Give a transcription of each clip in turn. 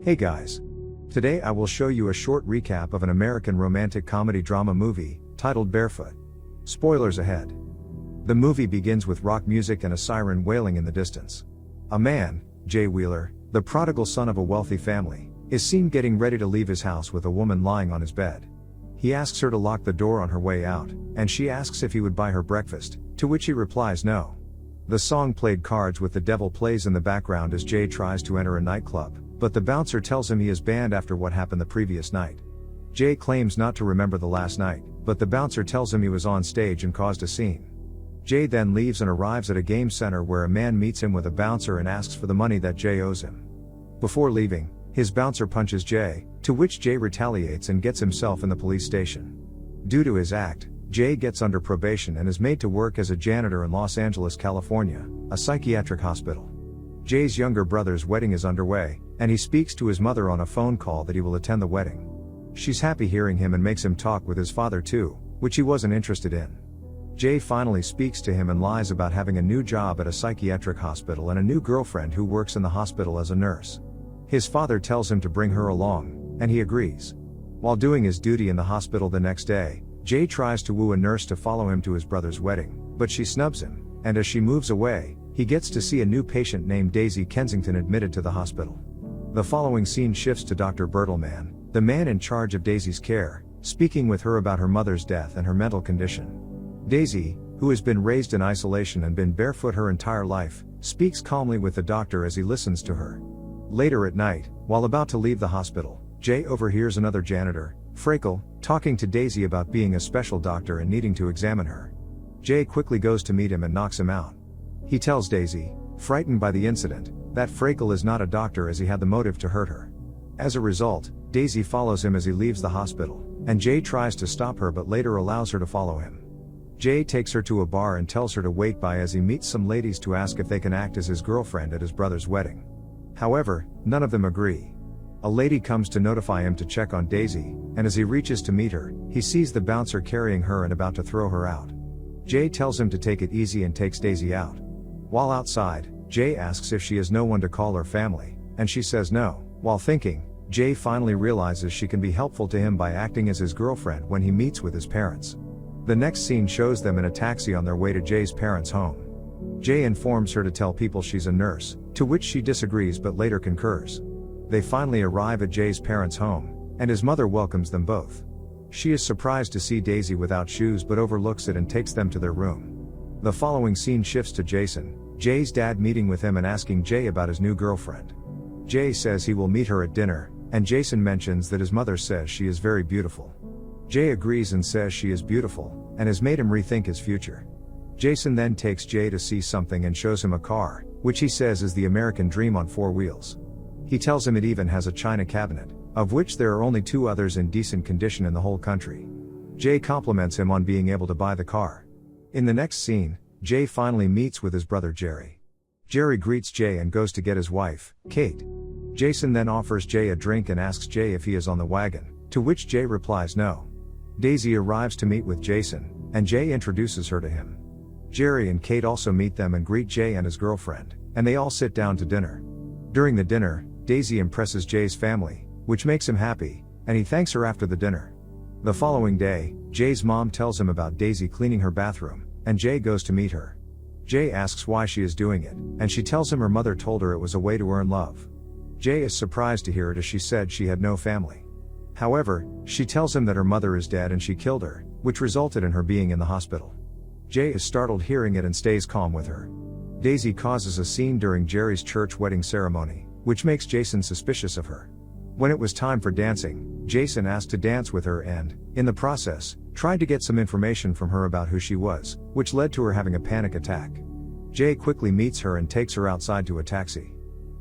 Hey guys! Today I will show you a short recap of an American romantic comedy drama movie, titled Barefoot. Spoilers ahead. The movie begins with rock music and a siren wailing in the distance. A man, Jay Wheeler, the prodigal son of a wealthy family, is seen getting ready to leave his house with a woman lying on his bed. He asks her to lock the door on her way out, and she asks if he would buy her breakfast, to which he replies no. The song Played Cards with the Devil plays in the background as Jay tries to enter a nightclub, but the bouncer tells him he is banned after what happened the previous night. Jay claims not to remember the last night, but the bouncer tells him he was on stage and caused a scene. Jay then leaves and arrives at a game center where a man meets him with a bouncer and asks for the money that Jay owes him. Before leaving, his bouncer punches Jay, to which Jay retaliates and gets himself in the police station. Due to his act, Jay gets under probation and is made to work as a janitor in Los Angeles, California, a psychiatric hospital. Jay's younger brother's wedding is underway, and he speaks to his mother on a phone call that he will attend the wedding. She's happy hearing him and makes him talk with his father too, which he wasn't interested in. Jay finally speaks to him and lies about having a new job at a psychiatric hospital and a new girlfriend who works in the hospital as a nurse. His father tells him to bring her along, and he agrees. While doing his duty in the hospital the next day, Jay tries to woo a nurse to follow him to his brother's wedding, but she snubs him, and as she moves away, he gets to see a new patient named Daisy Kensington admitted to the hospital. The following scene shifts to Dr. Bertelman, the man in charge of Daisy's care, speaking with her about her mother's death and her mental condition. Daisy, who has been raised in isolation and been barefoot her entire life, speaks calmly with the doctor as he listens to her. Later at night, while about to leave the hospital, Jay overhears another janitor, Freckle, talking to Daisy about being a special doctor and needing to examine her. Jay quickly goes to meet him and knocks him out. He tells Daisy, frightened by the incident, that Freckle is not a doctor as he had the motive to hurt her. As a result, Daisy follows him as he leaves the hospital, and Jay tries to stop her but later allows her to follow him. Jay takes her to a bar and tells her to wait by as he meets some ladies to ask if they can act as his girlfriend at his brother's wedding. However, none of them agree. A lady comes to notify him to check on Daisy, and as he reaches to meet her, he sees the bouncer carrying her and about to throw her out. Jay tells him to take it easy and takes Daisy out. While outside, Jay asks if she has no one to call her family, and she says no. While thinking, Jay finally realizes she can be helpful to him by acting as his girlfriend when he meets with his parents. The next scene shows them in a taxi on their way to Jay's parents' home. Jay informs her to tell people she's a nurse, to which she disagrees but later concurs. They finally arrive at Jay's parents' home, and his mother welcomes them both. She is surprised to see Daisy without shoes but overlooks it and takes them to their room. The following scene shifts to Jason, Jay's dad meeting with him and asking Jay about his new girlfriend. Jay says he will meet her at dinner, and Jason mentions that his mother says she is very beautiful. Jay agrees and says she is beautiful, and has made him rethink his future. Jason then takes Jay to see something and shows him a car, which he says is the American dream on 4 wheels. He tells him it even has a china cabinet, of which there are only 2 others in decent condition in the whole country. Jay compliments him on being able to buy the car. In the next scene, Jay finally meets with his brother Jerry. Jerry greets Jay and goes to get his wife, Kate. Jason then offers Jay a drink and asks Jay if he is on the wagon, to which Jay replies no. Daisy arrives to meet with Jason, and Jay introduces her to him. Jerry and Kate also meet them and greet Jay and his girlfriend, and they all sit down to dinner. During the dinner, Daisy impresses Jay's family, which makes him happy, and he thanks her after the dinner. The following day, Jay's mom tells him about Daisy cleaning her bathroom, and Jay goes to meet her. Jay asks why she is doing it, and she tells him her mother told her it was a way to earn love. Jay is surprised to hear it as she said she had no family. However, she tells him that her mother is dead and she killed her, which resulted in her being in the hospital. Jay is startled hearing it and stays calm with her. Daisy causes a scene during Jerry's church wedding ceremony, which makes Jason suspicious of her. When it was time for dancing, Jason asked to dance with her and, in the process, tried to get some information from her about who she was, which led to her having a panic attack. Jay quickly meets her and takes her outside to a taxi.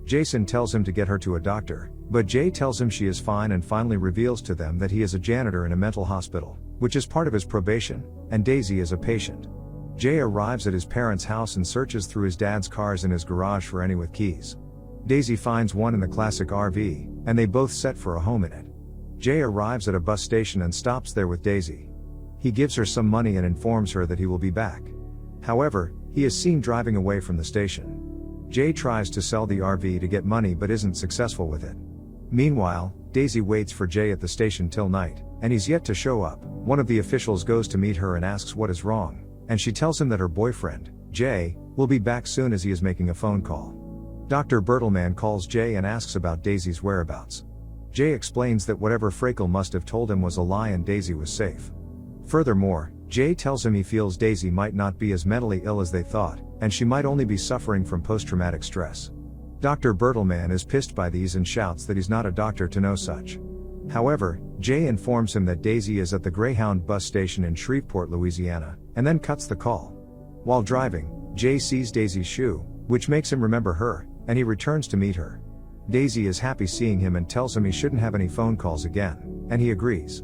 Jason tells him to get her to a doctor, but Jay tells him she is fine and finally reveals to them that he is a janitor in a mental hospital, which is part of his probation, and Daisy is a patient. Jay arrives at his parents' house and searches through his dad's cars in his garage for any with keys. Daisy finds one in the classic RV, and they both set for a home in it. Jay arrives at a bus station and stops there with Daisy. He gives her some money and informs her that he will be back. However, he is seen driving away from the station. Jay tries to sell the RV to get money but isn't successful with it. Meanwhile, Daisy waits for Jay at the station till night, and he's yet to show up. One of the officials goes to meet her and asks what is wrong, and she tells him that her boyfriend, Jay, will be back soon as he is making a phone call. Dr. Bertelmann calls Jay and asks about Daisy's whereabouts. Jay explains that whatever Freckle must have told him was a lie and Daisy was safe. Furthermore, Jay tells him he feels Daisy might not be as mentally ill as they thought, and she might only be suffering from post-traumatic stress. Dr. Bertelmann is pissed by these and shouts that he's not a doctor to know such. However, Jay informs him that Daisy is at the Greyhound bus station in Shreveport, Louisiana, and then cuts the call. While driving, Jay sees Daisy's shoe, which makes him remember her, and he returns to meet her. Daisy is happy seeing him and tells him he shouldn't have any phone calls again, and he agrees.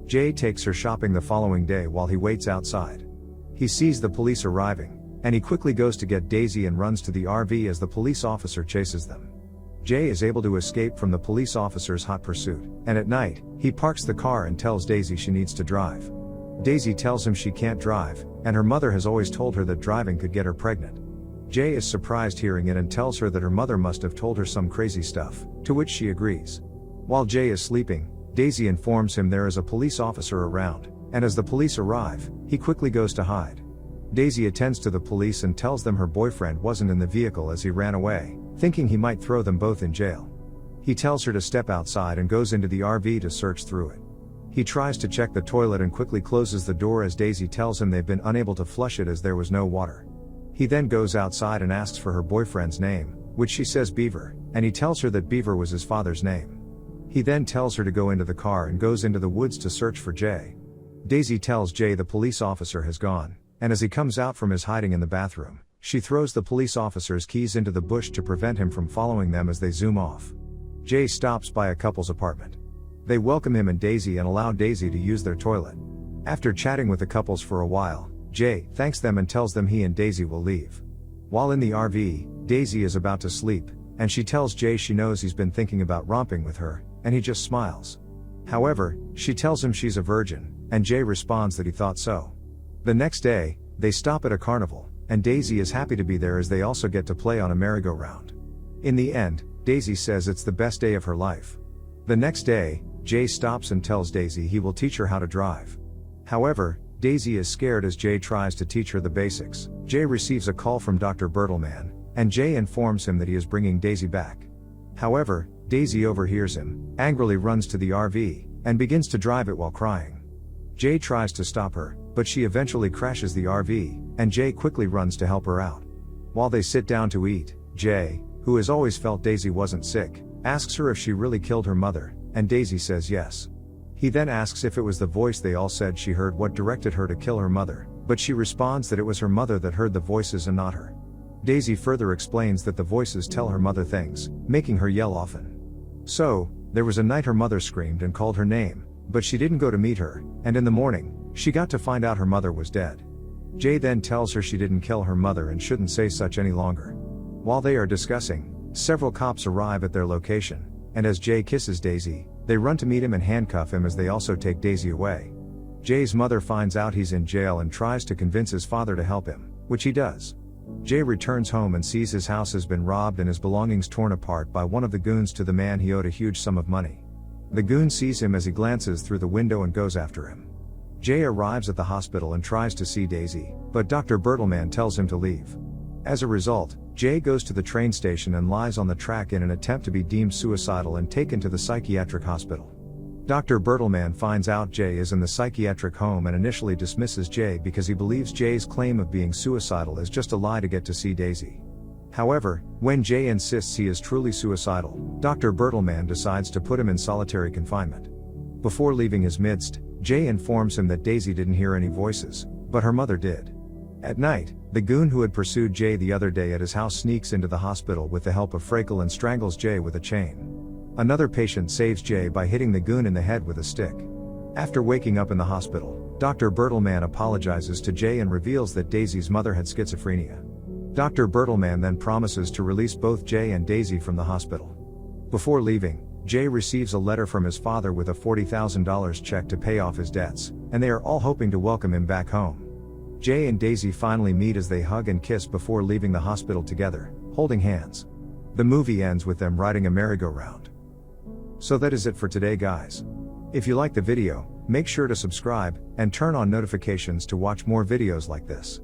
Jay takes her shopping the following day while he waits outside. He sees the police arriving, and he quickly goes to get Daisy and runs to the RV as the police officer chases them. Jay is able to escape from the police officer's hot pursuit, and at night, he parks the car and tells Daisy she needs to drive. Daisy tells him she can't drive, and her mother has always told her that driving could get her pregnant. Jay is surprised hearing it and tells her that her mother must have told her some crazy stuff, to which she agrees. While Jay is sleeping, Daisy informs him there is a police officer around, and as the police arrive, he quickly goes to hide. Daisy attends to the police and tells them her boyfriend wasn't in the vehicle as he ran away, thinking he might throw them both in jail. He tells her to step outside and goes into the RV to search through it. He tries to check the toilet and quickly closes the door as Daisy tells him they've been unable to flush it as there was no water. He then goes outside and asks for her boyfriend's name, which she says Beaver, and he tells her that Beaver was his father's name. He then tells her to go into the car and goes into the woods to search for Jay. Daisy tells Jay the police officer has gone, and as he comes out from his hiding in the bathroom, she throws the police officer's keys into the bush to prevent him from following them as they zoom off. Jay stops by a couple's apartment. They welcome him and Daisy and allow Daisy to use their toilet. After chatting with the couples for a while, Jay thanks them and tells them he and Daisy will leave. While in the RV, Daisy is about to sleep, and she tells Jay she knows he's been thinking about romping with her, and he just smiles. However, she tells him she's a virgin, and Jay responds that he thought so. The next day, they stop at a carnival, and Daisy is happy to be there as they also get to play on a merry-go-round. In the end, Daisy says it's the best day of her life. The next day, Jay stops and tells Daisy he will teach her how to drive. However, Daisy is scared as Jay tries to teach her the basics. Jay receives a call from Dr. Bertelmann, and Jay informs him that he is bringing Daisy back. However, Daisy overhears him, angrily runs to the RV, and begins to drive it while crying. Jay tries to stop her, but she eventually crashes the RV, and Jay quickly runs to help her out. While they sit down to eat, Jay, who has always felt Daisy wasn't sick, asks her if she really killed her mother, and Daisy says yes. He then asks if it was the voice they all said she heard what directed her to kill her mother, but she responds that it was her mother that heard the voices and not her. Daisy further explains that the voices tell her mother things, making her yell often. So, there was a night her mother screamed and called her name, but she didn't go to meet her, and in the morning, she got to find out her mother was dead. Jay then tells her she didn't kill her mother and shouldn't say such any longer. While they are discussing, several cops arrive at their location, and as Jay kisses Daisy, they run to meet him and handcuff him as they also take Daisy away. Jay's mother finds out he's in jail and tries to convince his father to help him, which he does. Jay returns home and sees his house has been robbed and his belongings torn apart by one of the goons to the man he owed a huge sum of money. The goon sees him as he glances through the window and goes after him. Jay arrives at the hospital and tries to see Daisy, but Dr. Bertelmann tells him to leave. As a result, Jay goes to the train station and lies on the track in an attempt to be deemed suicidal and taken to the psychiatric hospital. Dr. Bertelmann finds out Jay is in the psychiatric home and initially dismisses Jay because he believes Jay's claim of being suicidal is just a lie to get to see Daisy. However, when Jay insists he is truly suicidal, Dr. Bertelmann decides to put him in solitary confinement. Before leaving his midst, Jay informs him that Daisy didn't hear any voices, but her mother did. At night, the goon who had pursued Jay the other day at his house sneaks into the hospital with the help of Freckle and strangles Jay with a chain. Another patient saves Jay by hitting the goon in the head with a stick. After waking up in the hospital, Dr. Bertelmann apologizes to Jay and reveals that Daisy's mother had schizophrenia. Dr. Bertelmann then promises to release both Jay and Daisy from the hospital. Before leaving, Jay receives a letter from his father with a $40,000 check to pay off his debts, and they are all hoping to welcome him back home. Jay and Daisy finally meet as they hug and kiss before leaving the hospital together, holding hands. The movie ends with them riding a merry-go-round. So that is it for today, guys. If you like the video, make sure to subscribe and turn on notifications to watch more videos like this.